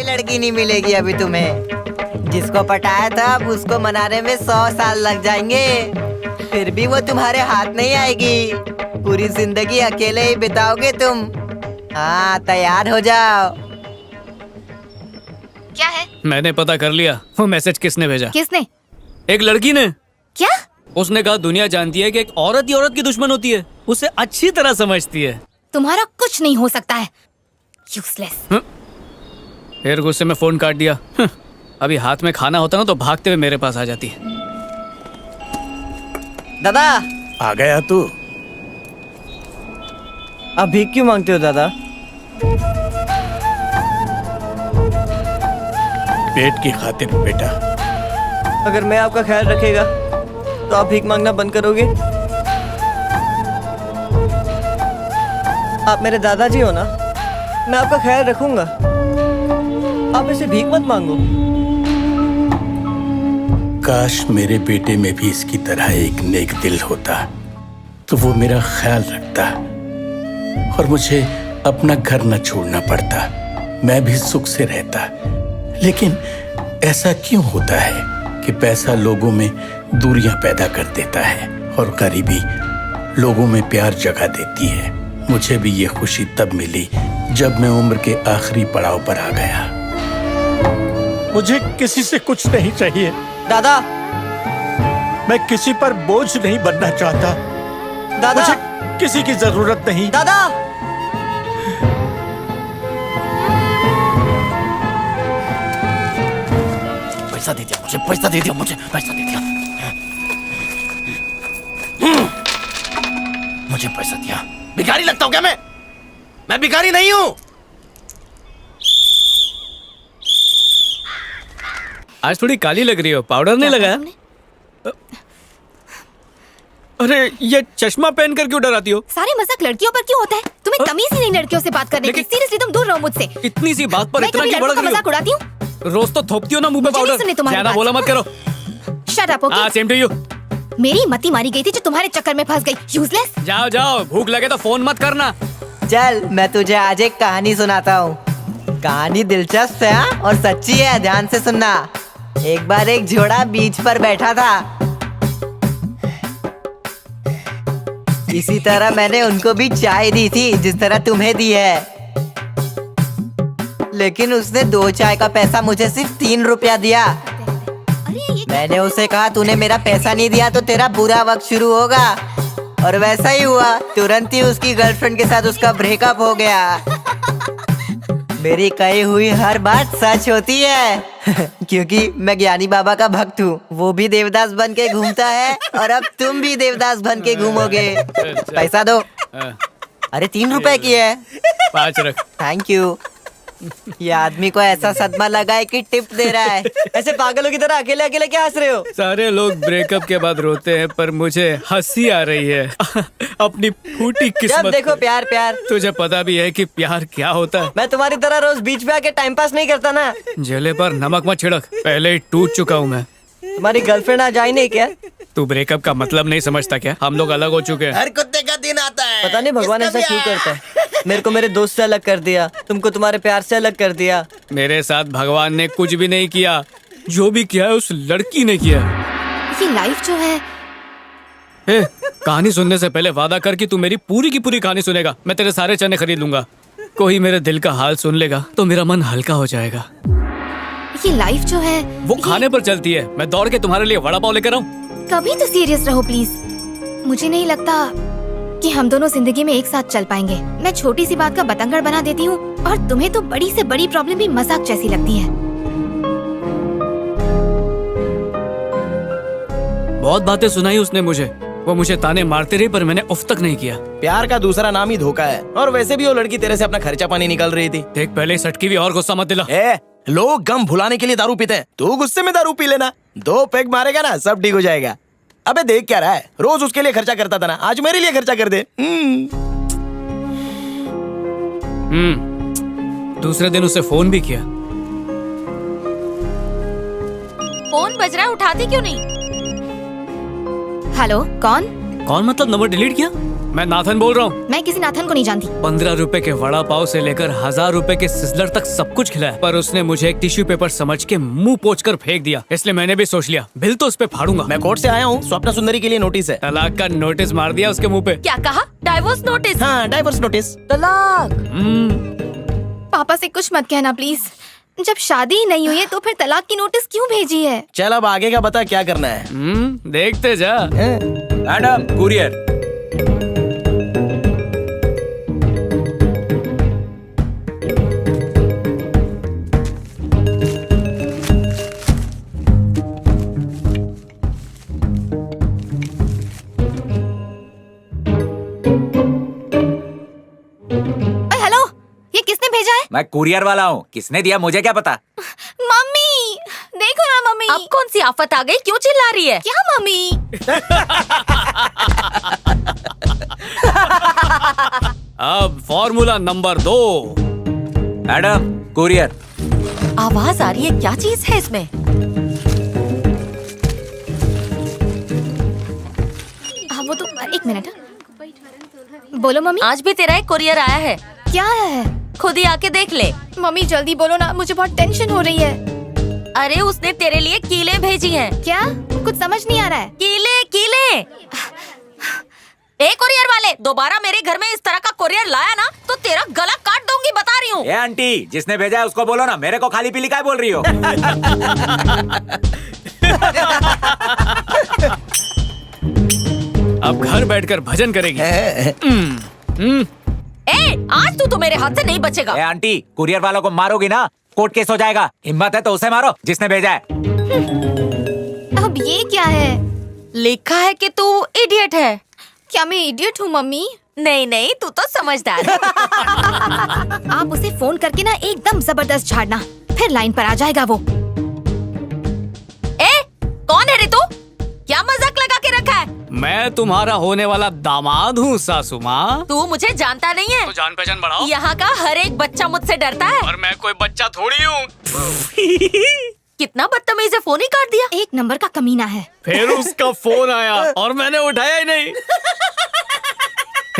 कोई लड़की नहीं मिलेगी अभी तुम्हें। जिसको पटाया था अब उसको मनाने में 100 साल लग जाएंगे, फिर भी वो तुम्हारे हाथ नहीं आएगी। पूरी जिंदगी अकेले ही बिताओगे तुम। हाँ, तैयार हो जाओ। क्या है? मैंने पता कर लिया वो मैसेज किसने भेजा। किसने? एक लड़की ने। क्या? उसने कहा दुनिया जानती है कि एक औरत ही औरत की दुश्मन होती है, उसे अच्छी तरह समझती है। तुम्हारा कुछ नहीं हो सकता है, यूजलेस। फिर गुस्से में फोन काट दिया। अभी हाथ में खाना होता ना तो भागते हुए मेरे पास आ जाती है। दादा, आ गया तू? आप भीख क्यों मांगते हो दादा? पेट की खातिर बेटा। अगर मैं आपका ख्याल रखेगा तो आप भीख मांगना बंद करोगे? आप मेरे दादाजी हो ना, मैं आपका ख्याल रखूंगा। आप ऐसे भीख मत मांगो। काश मेरे बेटे में भी इसकी तरह एक नेक दिल होता तो वो मेरा ख्याल रखता और मुझे अपना घर न छोड़ना पड़ता, मैं भी सुख से रहता। लेकिन ऐसा क्यों होता है कि पैसा लोगों में दूरियां पैदा कर देता है और गरीबी लोगों में प्यार जगा देती है। मुझे भी ये खुशी तब मिली जब मैं उम्र के आखिरी पड़ाव पर आ गया। मुझे किसी से कुछ नहीं चाहिए दादा, मैं किसी पर बोझ नहीं बनना चाहता। दादा, मुझे किसी की जरूरत नहीं। दादा, पैसा दे दिया मुझे, पैसा दे दिया मुझे, पैसा दे दिया मुझे, पैसा दिया। भिखारी लगता हूँ क्या मैं भिखारी नहीं हूँ। आज थोड़ी काली लग रही हो, पाउडर नहीं लगाया? अरे ये चश्मा पहन कर क्यों डराती हो? सारे मजाक लड़कियों पर क्यों होता है? तुम्हें तमीज ही नहीं लड़कियों से बात करने की। सीरियसली तुम दूर रहो मुझसे। इतनी सी बात पर मैं इतना कभी क्यों लड़कों भड़क का रही मजाक हो? उड़ाती हूँ? रोज तो थोपती हो ना मुंह पे मुझे नहीं सुननी पाउडर। तुम्हारी ज्यादा बात। बोला मत करो। Shut up, okay? Same to you. मेरी मती मारी गई थी जो तुम्हारे चक्कर में फंस गई, यूजलेस। जाओ जाओ, भूख लगे तो फोन मत करना। चल मैं तुझे आज एक कहानी सुनाता हूँ। कहानी दिलचस्प है हाँ? और सच्ची है, ध्यान से सुनना। एक बार एक घोड़ा बीच पर बैठा था। इसी तरह मैंने उनको भी चाय दी थी जिस तरह तुम्हें दी है, लेकिन उसने 2 चाय का पैसा मुझे सिर्फ 3 रुपया दिया। मैंने उसे कहा तूने मेरा पैसा नहीं दिया तो तेरा बुरा वक्त शुरू होगा, और वैसा ही हुआ। तुरंत ही उसकी गर्लफ्रेंड के साथ उसका ब्रेकअप हो गया। मेरी कही हुई हर बात सच होती है क्योंकि मैं ज्ञानी बाबा का भक्त हूँ। वो भी देवदास बन के घूमता है और अब तुम भी देवदास बन के घूमोगे। पैसा दो। अरे 3 रुपए की है। 5 रख। Thank you. ये आदमी को ऐसा सदमा लगा है कि टिप दे रहा है। ऐसे पागलों की तरह अकेले अकेले क्या हंस रहे हो? सारे लोग ब्रेकअप के बाद रोते हैं पर मुझे हंसी आ रही है अपनी फूटी जब किस्मत देखो पर। प्यार प्यार। तुझे पता भी है कि प्यार क्या होता है? मैं तुम्हारी तरह रोज बीच पे आके टाइम पास नहीं करता ना। जले पर नमक मत छिड़क, पहले ही टूट चुका हूँ मैं। तुम्हारी गर्लफ्रेंड आज आई नहीं क्या? तू ब्रेकअप का मतलब नहीं समझता क्या? हम लोग अलग हो चुके हैं। हर कुत्ते का दिन आता है। पता नहीं भगवान ऐसा क्यों करता है। मेरे को मेरे दोस्त से अलग कर दिया, तुमको तुम्हारे प्यार से अलग कर दिया। मेरे साथ भगवान ने कुछ भी नहीं किया, जो भी किया है उस लड़की ने किया। ये लाइफ जो है। ए, कहानी सुनने से पहले वादा कर कि तू मेरी पूरी की पूरी कहानी सुनेगा। मैं तेरे सारे चने खरीद लूंगा। कोई मेरे दिल का हाल सुन लेगा तो मेरा मन हल्का हो जाएगा। ये लाइफ जो है वो खाने पर चलती है, मैं दौड़ के तुम्हारे लिए वड़ा पाव लेकर आऊं। कभी तो सीरियस रहो प्लीज। मुझे नहीं लगता कि हम दोनों जिंदगी में एक साथ चल पाएंगे। मैं छोटी सी बात का बतंगड़ बना देती हूँ और तुम्हें तो बड़ी से बड़ी प्रॉब्लम भी मजाक जैसी लगती है। बहुत बातें सुनाई उसने मुझे, वो मुझे ताने मारते रही पर मैंने उफ तक नहीं किया। प्यार का दूसरा नाम ही धोखा है, और वैसे भी वो लड़की तेरे से अपना खर्चा पानी निकल रही थी। देख पहले सटकी भी और गुस्सा मत दिला। लोग गम भुलाने के लिए दारू पीते हैं, तू गुस्से में दारू पी लेना। 2 पैग मारेगा ना सब ठीक हो जाएगा। अबे देख क्या रहा है, रोज उसके लिए खर्चा करता था ना, आज मेरे लिए खर्चा कर दे। दूसरे दिन उसे फोन भी किया। फोन बज रहा है, उठाती क्यों नहीं? हेलो, कौन? कौन मतलब नंबर डिलीट किया? मैं नाथन बोल रहा हूँ। मैं किसी नाथन को नहीं जानती। 15 रुपए के वड़ा पाव से लेकर 1000 रुपए के सिजलर तक सब कुछ खिलाया, पर उसने मुझे एक टिश्यू पेपर समझ के मुंह पोंछ कर फेंक दिया। इसलिए मैंने भी सोच लिया बिल तो उस पे फाड़ूंगा। मैं कोर्ट से आया हूँ, स्वप्ना सुंदरी के लिए नोटिस है। तलाक का नोटिस मार दिया उसके मुंह पे। क्या कहा? Divorce notice? हाँ, डाइवोर्स नोटिस। तलाक? पापा से कुछ मत कहना प्लीज। जब शादी ही नहीं हुई है तो फिर तलाक की नोटिस क्यों भेजी है? चल अब आगे का बता, क्या करना है? देखते जा। Madam courier. हेलो, ये किसने भेजा है? मैं कुरियर वाला हूँ, किसने दिया मुझे क्या पता। मम्मी देखो ना मम्मी। अब कौन सी आफत आ गई? क्यों चिल्ला रही है? क्या मम्मी? अब फॉर्मूला नंबर 2। Madam courier. आवाज आ रही है, क्या चीज है इसमें? हाँ वो तो एक मिनट। बोलो मम्मी। आज भी तेरा एक कुरियर आया है, क्या है? खुद ही आके देख ले। मम्मी जल्दी बोलो ना, मुझे बहुत टेंशन हो रही है। अरे उसने तेरे लिए कीले भेजी हैं। क्या? कुछ समझ नहीं आ रहा है। कीले कीले। ए कुरियर वाले, दोबारा मेरे घर में इस तरह का कुरियर लाया ना तो तेरा गला काट दूंगी, बता रही हूँ। ए आंटी, जिसने भेजा है उसको बोलो ना, मेरे को खाली पीली काय बोल रही हो। अब घर बैठकर भजन करेगी। ए, आज तू तो मेरे हाथ से नहीं बचेगा। ए आंटी, कुरियर वालों को मारोगी ना, कोर्ट केस हो जाएगा। हिम्मत है तो उसे मारो जिसने भेजा है। अब ये क्या है? लिखा है कि तू इडियट है। क्या मैं इडियट हूँ मम्मी? नहीं नहीं, तू तो समझदार है। आप उसे फोन करके ना एकदम जबरदस्त झाड़ना, फिर लाइन पर आ जाएगा वो। ए, कौन है रे तू? क्या मजाक लगा के रखा है? मैं तुम्हारा होने वाला दामाद हूँ सासू माँ। तू मुझे जानता नहीं है। तो जान पहचान बढ़ाओ। यहाँ का हर एक बच्चा मुझसे डरता है। और मैं कोई बच्चा थोड़ी हूँ। कितना बदतमीज है, फोन ही काट दिया। एक नंबर का कमीना है। फिर उसका फोन आया और मैंने उठाया ही नहीं।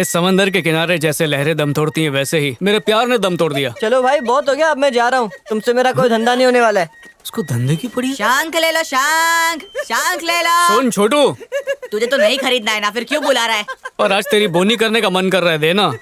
इस समंदर के किनारे जैसे लहरें दम तोड़ती हैं, वैसे ही मेरे प्यार ने दम तोड़ दिया। चलो भाई बहुत हो गया, अब मैं जा रहा हूँ। तुमसे मेरा कोई धंधा नहीं होने वाला है। उसको धंधे की पड़ी। शांक ले लो, शांक शांक ले लो। सुन छोटू, तुझे तो नहीं खरीदना है ना, फिर क्यों बुला रहा है? और आज तेरी बोनी करने का मन कर रहा है, देना।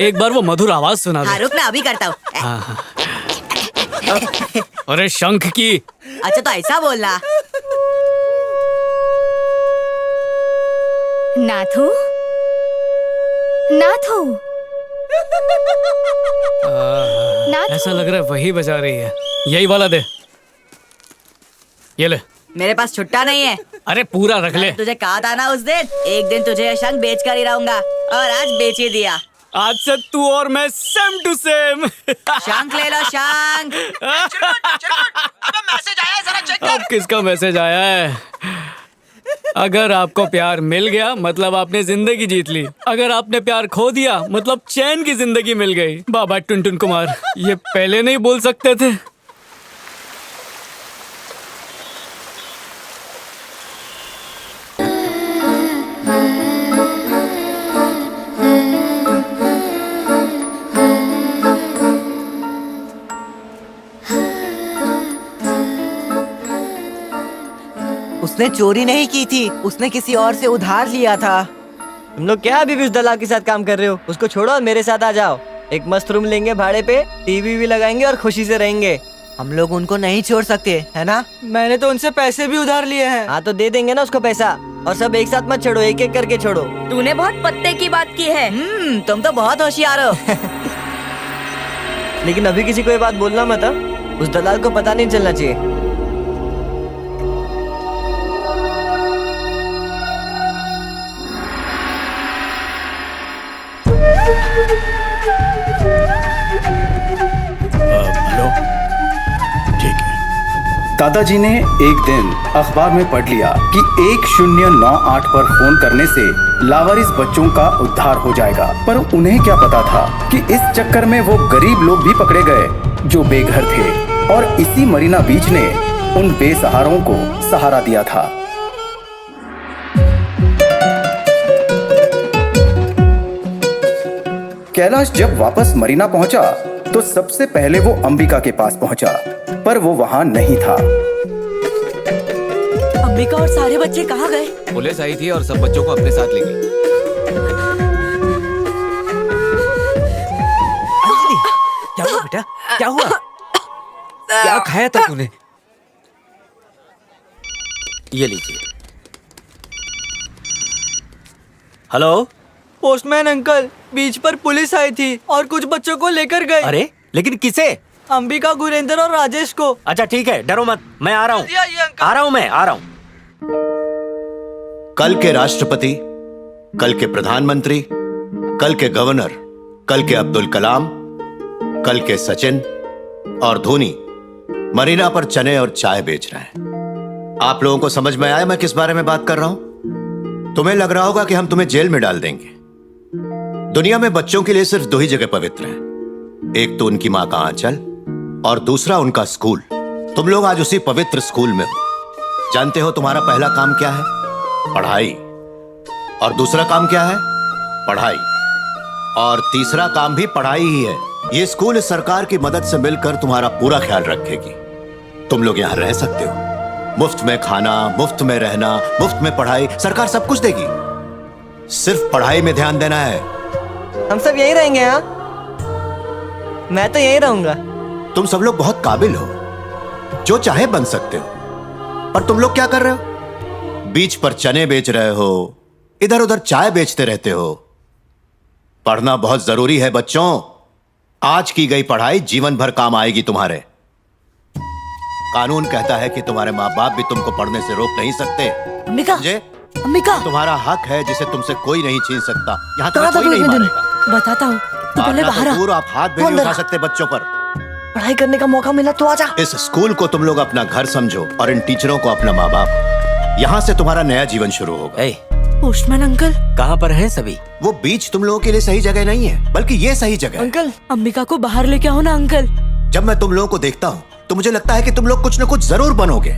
एक बार वो मधुर आवाज सुना हाँ दे। रुक ना, अभी करता हूँ। अरे शंख की। अच्छा तो ऐसा बोलना। नाथू नाथू नाथू। ऐसा लग रहा है वही बजा रही है। यही वाला दे। ये ले। मेरे पास छुट्टा नहीं है। अरे पूरा रख ले। तुझे कहा था ना उस दिन, एक दिन तुझे ये शंख बेच कर ही रहूंगा, और आज बेच ही दिया। आज से तू और मैं सेम टू सेम। शंख ले लो, शंख। अब किसका मैसेज आया है? अगर आपको प्यार मिल गया मतलब आपने जिंदगी जीत ली। अगर आपने प्यार खो दिया मतलब चैन की जिंदगी मिल गई। बाबा टुनटुन कुमार ये पहले नहीं बोल सकते थे? उसने चोरी नहीं की थी, उसने किसी और से उधार लिया था। तुम लोग क्या अभी भी उस दलाल के साथ काम कर रहे हो? उसको छोड़ो और मेरे साथ आ जाओ। एक मस्त रूम लेंगे भाड़े पे, टीवी भी लगाएंगे और खुशी से रहेंगे। हम लोग उनको नहीं छोड़ सकते, है ना? मैंने तो उनसे पैसे भी उधार लिए हैं। हाँ तो दे देंगे ना उसको पैसा। और सब एक साथ मत छोड़ो, एक एक करके छोड़ो। तूने बहुत पत्ते की बात की है। तुम तो बहुत होशियार हो। लेकिन अभी किसी को ये बात बोलना मत, हाँ? उस दलाल को पता नहीं चलना चाहिए। हेलो। ठीक है। दादाजी ने एक दिन अखबार में पढ़ लिया कि 1098 पर फोन करने से लावारिस बच्चों का उद्धार हो जाएगा, पर उन्हें क्या पता था कि इस चक्कर में वो गरीब लोग भी पकड़े गए जो बेघर थे, और इसी मरीना बीच ने उन बेसहारों को सहारा दिया था। कैलाश जब वापस मरीना पहुंचा तो सबसे पहले वो अंबिका के पास पहुंचा, पर वो वहां नहीं था। अंबिका और सारे बच्चे कहाँ गए? पुलिस आई थी और सब बच्चों को अपने साथ ले गई। क्या हुआ बेटा? क्या हुआ? क्या खाया था तूने? ये लीजिए। हेलो, पोस्टमैन अंकल, बीच पर पुलिस आई थी और कुछ बच्चों को लेकर गए। अरे लेकिन किसे? अंबिका, गुरेंद्र और राजेश को। अच्छा ठीक है, डरो मत, मैं आ रहा हूँ। आ रहा हूँ, मैं आ रहा हूँ। कल के राष्ट्रपति, कल के प्रधानमंत्री, कल के गवर्नर, कल के अब्दुल कलाम, कल के सचिन और धोनी मरीना पर चने और चाय बेच रहे हैं। आप लोगों को समझ में आया मैं किस बारे में बात कर रहा हूं? तुम्हें लग रहा होगा कि हम तुम्हें जेल में डाल देंगे। दुनिया में बच्चों के लिए सिर्फ दो ही जगह पवित्र हैं, एक तो उनकी मां का आंचल और दूसरा उनका स्कूल। तुम लोग आज उसी पवित्र स्कूल में हो। जानते हो तुम्हारा पहला काम क्या है? पढ़ाई। और दूसरा काम क्या है? पढ़ाई। और तीसरा काम भी पढ़ाई ही है। ये स्कूल इस सरकार की मदद से मिलकर तुम्हारा पूरा ख्याल रखेगी। तुम लोग यहाँ रह सकते हो, मुफ्त में खाना, मुफ्त में रहना, मुफ्त में पढ़ाई, सरकार सब कुछ देगी। सिर्फ पढ़ाई में ध्यान देना है। हम सब यहीं रहेंगे। हाँ, मैं तो यहीं रहूंगा। तुम सब लोग बहुत काबिल हो, जो चाहे बन सकते हो, पर तुम लोग क्या कर रहे हो? बीच पर चने बेच रहे हो, इधर उधर चाय बेचते रहते हो। पढ़ना बहुत जरूरी है बच्चों। आज की गई पढ़ाई जीवन भर काम आएगी तुम्हारे। कानून कहता है कि तुम्हारे माँ बाप भी तुमको पढ़ने से रोक नहीं सकते। अंबिका, समझे? अंबिका, तुम्हारा हक है जिसे तुमसे कोई नहीं छीन सकता। यहाँ तुम्हें कोई नहीं मारेगा। बताता हूँ। तू पहले मारना बाहर तो आ। दूर, आप हाथ भी नहीं उठा सकते बच्चों पर। पढ़ाई करने का मौका मिला तो आजा। इस स्कूल को तुम लोग अपना घर समझो और इन टीचरों को अपना माँ बाप। यहाँ से तुम्हारा नया जीवन शुरू होगा। पोस्टमैन अंकल, कहाँ पर हैं सभी? वो बीच तुम लोगों के लिए सही जगह नहीं है, बल्कि ये सही जगह है। अंकल, अंबिका को बाहर लेके आओ ना अंकल। जब मैं तुम लोगों को देखता हूँ तो मुझे लगता है कि तुम लोग कुछ न कुछ जरूर बनोगे।